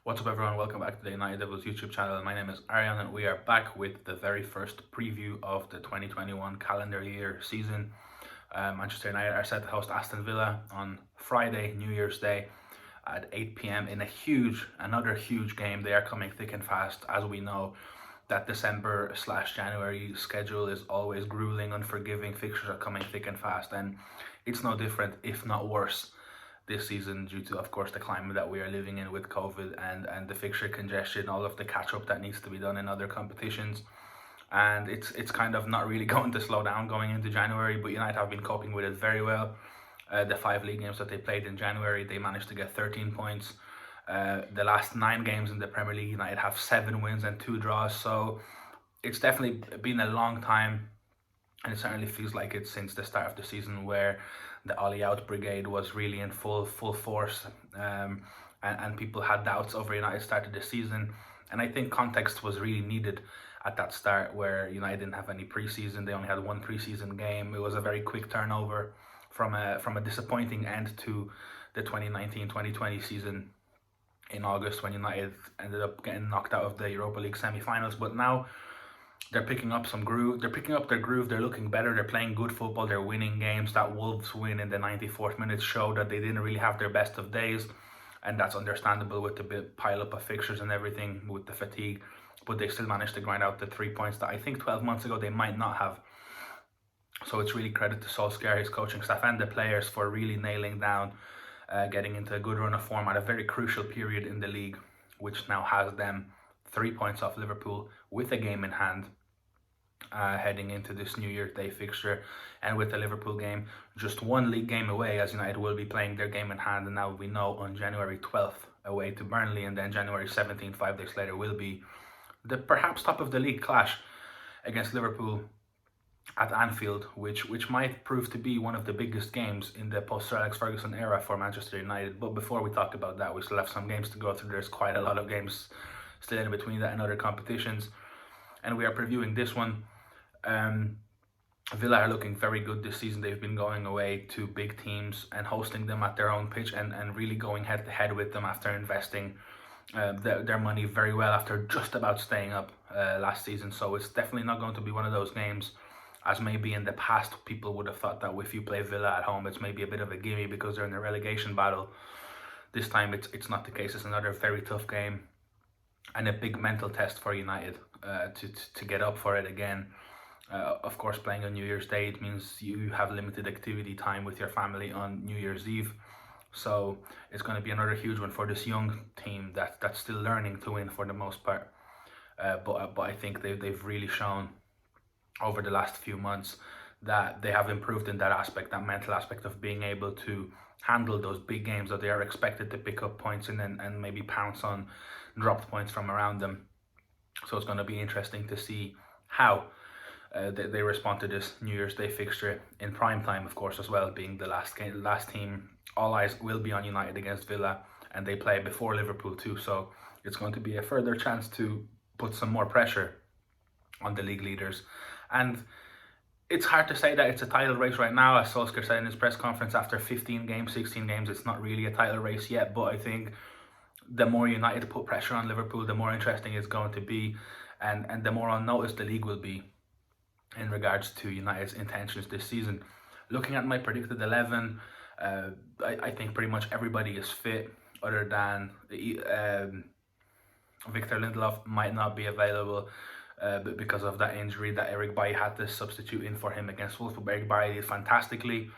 What's up, everyone? Welcome back to the United Devils YouTube channel. My name is Aryan, and we are back with the very first preview of the 2021 calendar year season. Manchester United are set to host Aston Villa on Friday, New Year's Day, at 8 p.m. in another huge game. They are coming thick and fast, as we know. That December/January schedule is always grueling, unforgiving. Fixtures are coming thick and fast, and it's no different, if not worse, this season due to, of course, the climate that we are living in with COVID and the fixture congestion, all of the catch up that needs to be done in other competitions. And it's kind of not really going to slow down going into January, but United have been coping with it very well. The 5 league games that they played in January, they managed to get 13 points. The last 9 games in the Premier League, United have 7 wins and 2 draws. So it's definitely been a long time, and it certainly feels like it's since the start of the season, where the Ollie out brigade was really in full force, and people had doubts over United started the season. And I think context was really needed at that start, where United didn't have any preseason. They only had 1 preseason game. It was a very quick turnover from a disappointing end to the 2019-2020 season in August, when United ended up getting knocked out of the Europa League semi-finals. But now they're picking up some groove. They're picking up their groove. They're looking better. They're playing good football. They're winning games. That Wolves win in the 94th minute showed that they didn't really have their best of days, and that's understandable with the big pile up of fixtures and everything, with the fatigue. But they still managed to grind out the 3 points that I think 12 months ago they might not have. So it's really credit to Solskjaer, his coaching staff, and the players for really nailing down, getting into a good run of form at a very crucial period in the league, which now has them 3 points off Liverpool with a game in hand, heading into this New Year's Day fixture. And with the Liverpool game just 1 league game away, as United will be playing their game in hand, and now we know on January 12th away to Burnley, and then January 17th, 5 days later, will be the perhaps top of the league clash against Liverpool at Anfield, which might prove to be one of the biggest games in the post-Sir Alex Ferguson era for Manchester United. But before we talk about that, we still have some games to go through. There's quite a lot of games still in between that and other competitions, and we are previewing this one. Villa are looking very good this season. They've been going away to big teams and hosting them at their own pitch, and really going head to head with them after investing their money very well after just about staying up last season. So it's definitely not going to be one of those games, as maybe in the past people would have thought that if you play Villa at home, it's maybe a bit of a gimme because they're in a relegation battle. This time it's not the case. It's another very tough game and a big mental test for United to get up for it again. Of course, playing on New Year's Day, it means you have limited activity time with your family on New Year's Eve. So it's going to be another huge one for this young team that's still learning to win for the most part. But I think they've really shown over the last few months that they have improved in that aspect, that mental aspect of being able to handle those big games that they are expected to pick up points in, and maybe pounce on dropped points from around them. So it's going to be interesting to see how they respond to this New Year's Day fixture in prime time, of course, as well, being the last team. All eyes will be on United against Villa, and they play before Liverpool too. So it's going to be a further chance to put some more pressure on the league leaders. And it's hard to say that it's a title race right now, as Solskjaer said in his press conference after 15 games, 16 games, it's not really a title race yet. But I think the more United put pressure on Liverpool, the more interesting it's going to be, and the more unnoticed the league will be in regards to United's intentions this season. Looking at my predicted 11, I think pretty much everybody is fit, other than Victor Lindelof might not be available because of that injury that Eric Bailly had to substitute in for him against Wolves. But Eric Bailly did fantastically.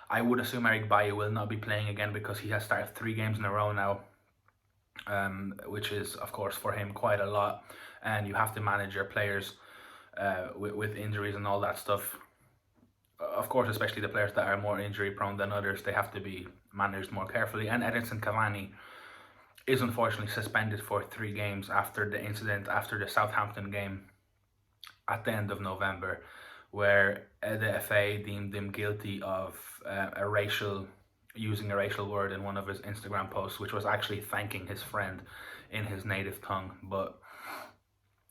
I would assume Eric Bailly will not be playing again because he has started 3 games in a row now, which is, of course, for him quite a lot. And you have to manage your players with injuries and all that stuff. Of course, especially the players that are more injury prone than others, they have to be managed more carefully. And Edinson Cavani is unfortunately suspended for 3 games after the incident after the Southampton game at the end of November, where the FA deemed him guilty of using a racial word in one of his Instagram posts, which was actually thanking his friend in his native tongue. But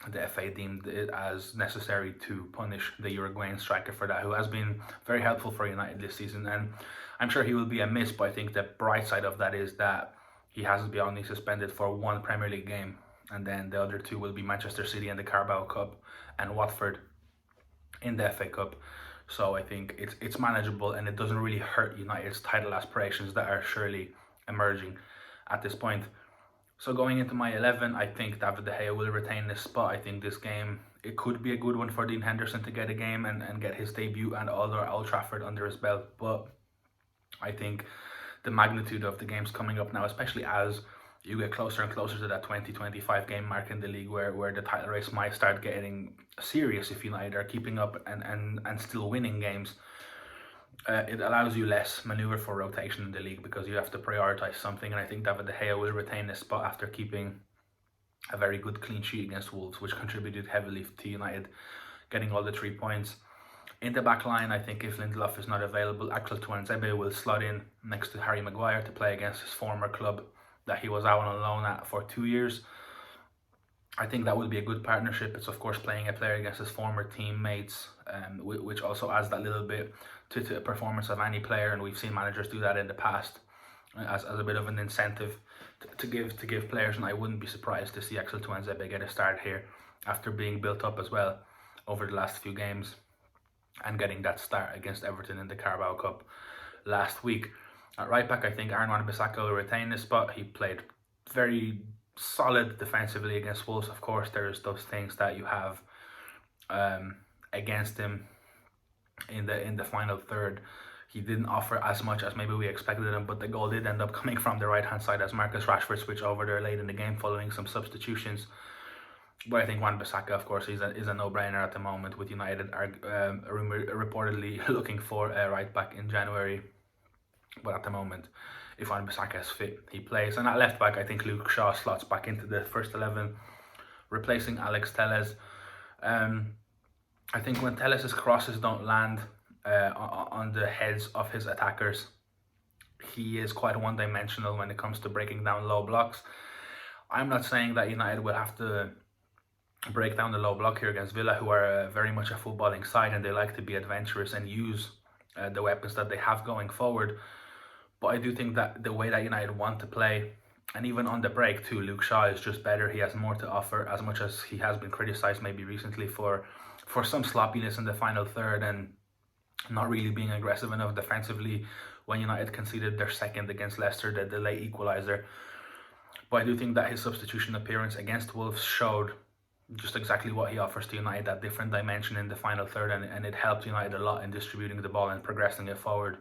the FA deemed it as necessary to punish the Uruguayan striker for that, who has been very helpful for United this season. And I'm sure he will be a miss, but I think the bright side of that is that he has to be only suspended for one Premier League game, and then the other two will be Manchester City in the Carabao Cup and Watford in the FA Cup. So I think it's manageable, and it doesn't really hurt United's title aspirations that are surely emerging at this point. So going into my 11, I think David De Gea will retain this spot. I think this game, it could be a good one for Dean Henderson to get a game and get his debut and Old Trafford under his belt. But I think the magnitude of the games coming up now, especially as you get closer and closer to that 20-25 game mark in the league where the title race might start getting serious if United are keeping up and still winning games. It allows you less maneuver for rotation in the league because you have to prioritize something, and I think David De Gea will retain this spot after keeping a very good clean sheet against Wolves, which contributed heavily to United getting all the 3 points. In the back line, I think if Lindelof is not available, Axel Tuanzebe will slot in next to Harry Maguire to play against his former club that he was out on loan at for 2 years. I think that would be a good partnership. It's of course playing a player against his former teammates, which also adds that little bit to the performance of any player, and we've seen managers do that in the past as a bit of an incentive to give players, and I wouldn't be surprised to see Axel Tuanzebe get a start here after being built up as well over the last few games and getting that start against Everton in the Carabao Cup last week. At right back, I think Aaron Wan-Bissaka will retain this spot. He played very solid defensively against Wolves. Of course, there's those things that you have against him in the final third. He didn't offer as much as maybe we expected him, but the goal did end up coming from the right hand side as Marcus Rashford switched over there late in the game following some substitutions. But I think Wan-Bissaka, of course, is a no-brainer at the moment, with United are reportedly looking for a right back in January. But at the moment, if Wan-Bissaka is fit, he plays. And at left back, I think Luke Shaw slots back into the first 11, replacing Alex Telles. I think when Telles' crosses don't land on the heads of his attackers, he is quite one-dimensional when it comes to breaking down low blocks. I'm not saying that United will have to break down the low block here against Villa, who are very much a footballing side, and they like to be adventurous and use the weapons that they have going forward. But I do think that the way that United want to play, and even on the break too, Luke Shaw is just better. He has more to offer, as much as he has been criticised maybe recently for some sloppiness in the final third and not really being aggressive enough defensively when United conceded their second against Leicester, the late equaliser. But I do think that his substitution appearance against Wolves showed just exactly what he offers to United, that different dimension in the final third, and it helped United a lot in distributing the ball and progressing it forward.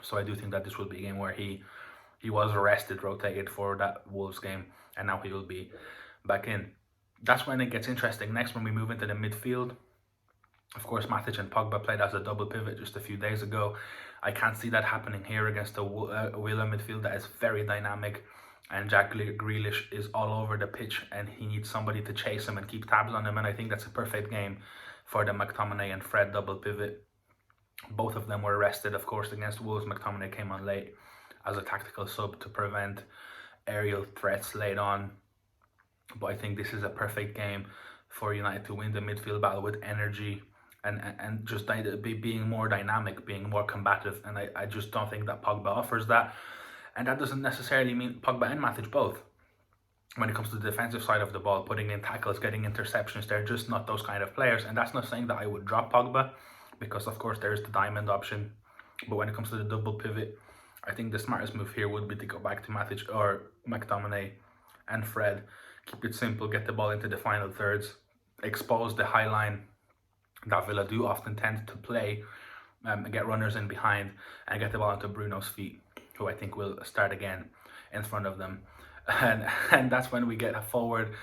So I do think that this will be a game where he was arrested, rotated for that Wolves game, and now he will be back in. That's when it gets interesting next, when we move into the midfield. Of course, Matic and Pogba played as a double pivot just a few days ago. I can't see that happening here against a Villa midfield that is very dynamic, and Jack Grealish is all over the pitch, and he needs somebody to chase him and keep tabs on him, and I think that's a perfect game for the McTominay and Fred double pivot. Both of them were arrested, of course, against Wolves. McTominay came on late as a tactical sub to prevent aerial threats late on. But I think this is a perfect game for United to win the midfield battle with energy and just being more dynamic, being more combative. And I just don't think that Pogba offers that. And that doesn't necessarily mean Pogba and Matic both. When it comes to the defensive side of the ball, putting in tackles, getting interceptions, they're just not those kind of players. And that's not saying that I would drop Pogba, because of course there's the diamond option. But when it comes to the double pivot, I think the smartest move here would be to go back to Matic or McTominay and Fred. Keep it simple, get the ball into the final thirds, expose the high line that Villa do often tend to play, get runners in behind, and get the ball into Bruno's feet, who I think will start again in front of them. And that's when we get forward.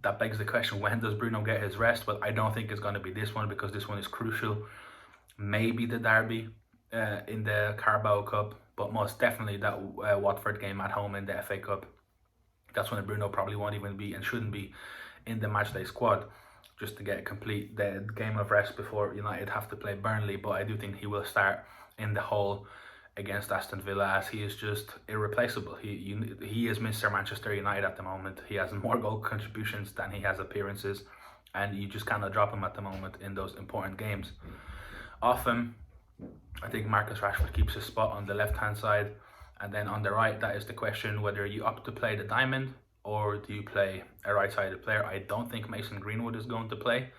That begs the question, when does Bruno get his rest? Well, I don't think it's going to be this one, because this one is crucial. Maybe the derby in the Carabao Cup, but most definitely that Watford game at home in the FA Cup. That's when Bruno probably won't even be and shouldn't be in the matchday squad, just to get complete the game of rest before United have to play Burnley. But I do think he will start in the hole against Aston Villa, as he is just irreplaceable. He is Mr. Manchester United at the moment. He has more goal contributions than he has appearances, and you just cannot drop him at the moment in those important games. Off him, I think Marcus Rashford keeps his spot on the left-hand side, And then on the right, that is the question whether you opt to play the diamond or do you play a right-sided player. I don't think Mason Greenwood is going to play.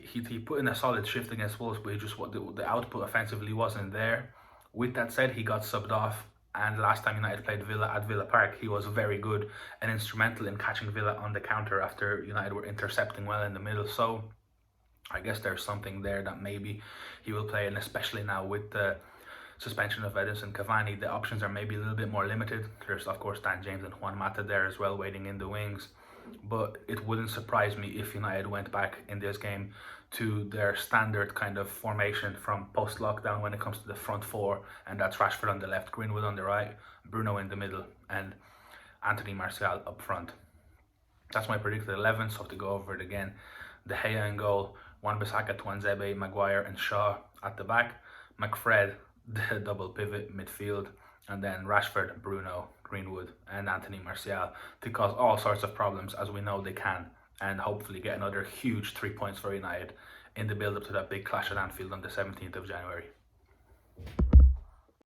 He put in a solid shift against Wolves, but the output offensively wasn't there. With that said, he got subbed off, and last time United played Villa at Villa Park, he was very good and instrumental in catching Villa on the counter after United were intercepting well in the middle. So I guess there's something there that maybe he will play, and especially now with the suspension of Edinson Cavani, the options are maybe a little bit more limited. There's of course Dan James and Juan Mata there as well waiting in the wings, but it wouldn't surprise me if United went back in this game to their standard kind of formation from post-lockdown when it comes to the front four, and that's Rashford on the left, Greenwood on the right, Bruno in the middle, and Anthony Martial up front. That's my predicted 11, so to go over it again: De Gea in goal, Wan-Bissaka, Tuanzebe, Maguire and Shaw at the back, McFred, the double pivot midfield, and then Rashford, Bruno, Greenwood and Anthony Martial to cause all sorts of problems, as we know they can, and hopefully get another huge 3 points for United in the build up to that big clash at Anfield on the 17th of January.